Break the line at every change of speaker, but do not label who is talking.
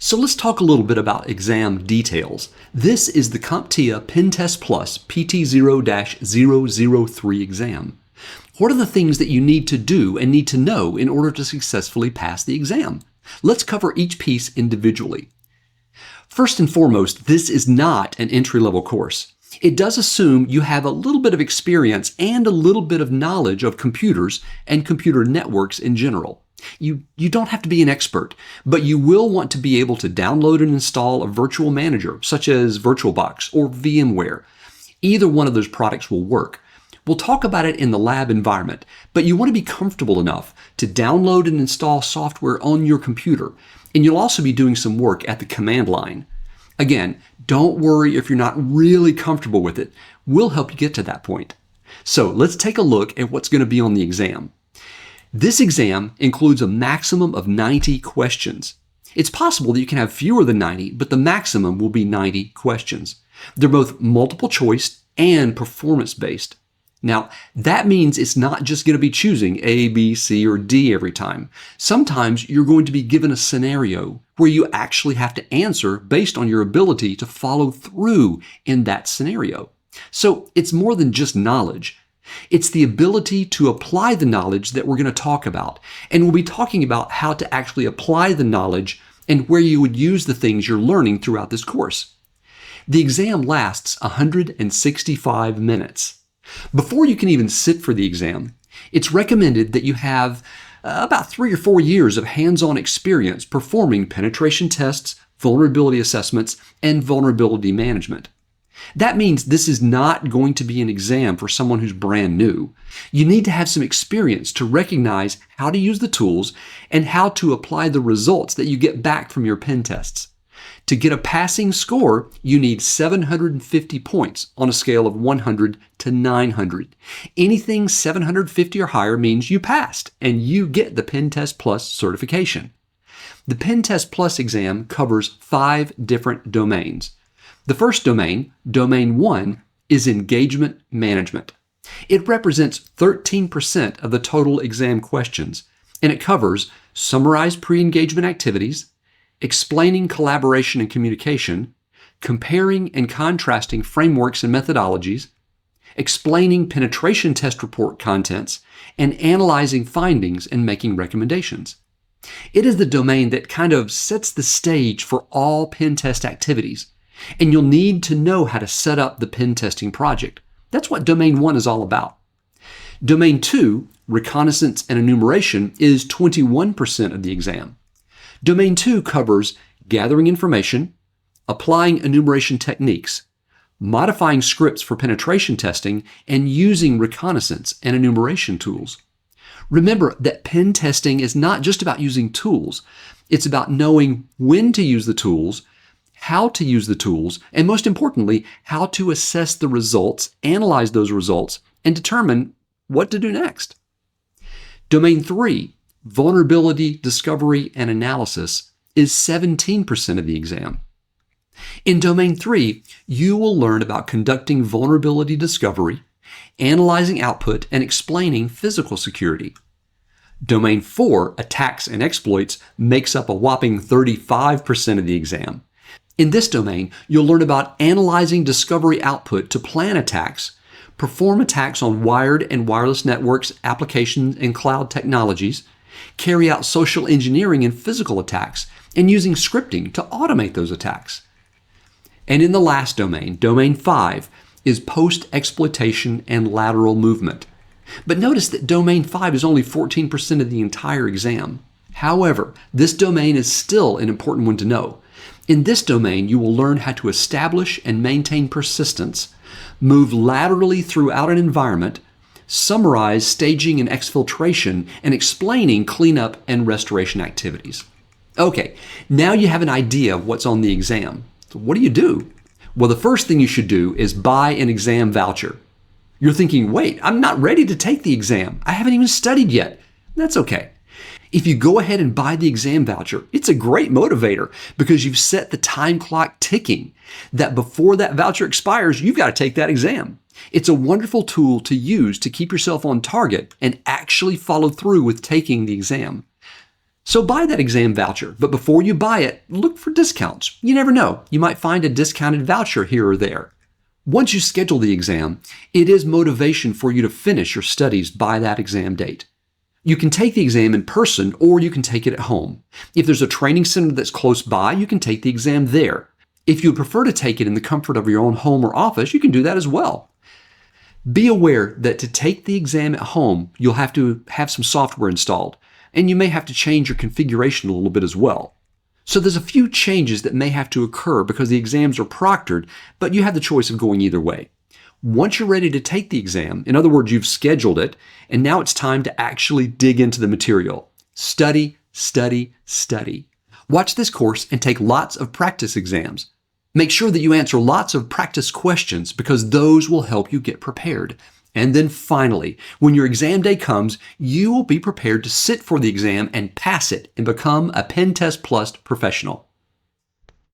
So let's talk a little bit about exam details. This is the CompTIA PenTest Plus PT0-003 exam. What are the things that you need to do and need to know in order to successfully pass the exam? Let's cover each piece individually. First and foremost, this is not an entry-level course. It does assume you have a little bit of experience and a little bit of knowledge of computers and computer networks in general. You don't have to be an expert, but you will want to be able to download and install a virtual manager, such as VirtualBox or VMware. Either one of those products will work. We'll talk about it in the lab environment, but you want to be comfortable enough to download and install software on your computer, and you'll also be doing some work at the command line. Again, don't worry if you're not really comfortable with it. We'll help you get to that point. So let's take a look at what's going to be on the exam. This exam includes a maximum of 90 questions. It's possible that you can have fewer than 90, but the maximum will be 90 questions. They're both multiple choice and performance-based. Now, that means it's not just going to be choosing A, B, C, or D every time. Sometimes you're going to be given a scenario where you actually have to answer based on your ability to follow through in that scenario. So it's more than just knowledge. It's the ability to apply the knowledge that we're going to talk about. And we'll be talking about how to actually apply the knowledge and where you would use the things you're learning throughout this course. The exam lasts 165 minutes. Before you can even sit for the exam, it's recommended that you have about 3 or 4 years of hands-on experience performing penetration tests, vulnerability assessments, and vulnerability management. That means this is not going to be an exam for someone who's brand new. You need to have some experience to recognize how to use the tools and how to apply the results that you get back from your pen tests. To get a passing score, you need 750 points on a scale of 100 to 900. Anything 750 or higher means you passed and you get the PenTest Plus certification. The PenTest Plus exam covers 5 different domains. The first domain, Domain 1, is engagement management. It represents 13% of the total exam questions, and it covers summarized pre-engagement activities, explaining collaboration and communication, comparing and contrasting frameworks and methodologies, explaining penetration test report contents, and analyzing findings and making recommendations. It is the domain that kind of sets the stage for all pen test activities, and you'll need to know how to set up the pen testing project. That's what Domain 1 is all about. Domain 2, reconnaissance and enumeration, is 21% of the exam. Domain 2 covers gathering information, applying enumeration techniques, modifying scripts for penetration testing, and using reconnaissance and enumeration tools. Remember that pen testing is not just about using tools. It's about knowing when to use the tools, how to use the tools, and most importantly, how to assess the results, analyze those results, and determine what to do next. Domain 3, vulnerability, discovery, and analysis, is 17% of the exam. In Domain 3, you will learn about conducting vulnerability discovery, analyzing output, and explaining physical security. Domain 4, attacks and exploits, makes up a whopping 35% of the exam. In this domain, you'll learn about analyzing discovery output to plan attacks, perform attacks on wired and wireless networks, applications, and cloud technologies, carry out social engineering and physical attacks, and using scripting to automate those attacks. And in the last domain, Domain 5, is post-exploitation and lateral movement. But notice that Domain 5 is only 14% of the entire exam. However, this domain is still an important one to know. In this domain, you will learn how to establish and maintain persistence, move laterally throughout an environment, summarize staging and exfiltration, and explaining cleanup and restoration activities. Okay, now you have an idea of what's on the exam. So what do you do? Well, the first thing you should do is buy an exam voucher. You're thinking, wait, I'm not ready to take the exam. I haven't even studied yet. That's okay. If you go ahead and buy the exam voucher, it's a great motivator because you've set the time clock ticking that before that voucher expires, you've got to take that exam. It's a wonderful tool to use to keep yourself on target and actually follow through with taking the exam. So buy that exam voucher, but before you buy it, look for discounts. You never know, you might find a discounted voucher here or there. Once you schedule the exam, it is motivation for you to finish your studies by that exam date. You can take the exam in person or you can take it at home. If there's a training center that's close by, you can take the exam there. If you would prefer to take it in the comfort of your own home or office, you can do that as well. Be aware that to take the exam at home, you'll have to have some software installed, and you may have to change your configuration a little bit as well. So there's a few changes that may have to occur because the exams are proctored, but you have the choice of going either way. Once you're ready to take the exam, in other words, you've scheduled it, and now it's time to actually dig into the material. Study, study, study. Watch this course and take lots of practice exams. Make sure that you answer lots of practice questions because those will help you get prepared. And then finally, when your exam day comes, you will be prepared to sit for the exam and pass it and become a PenTest Plus professional.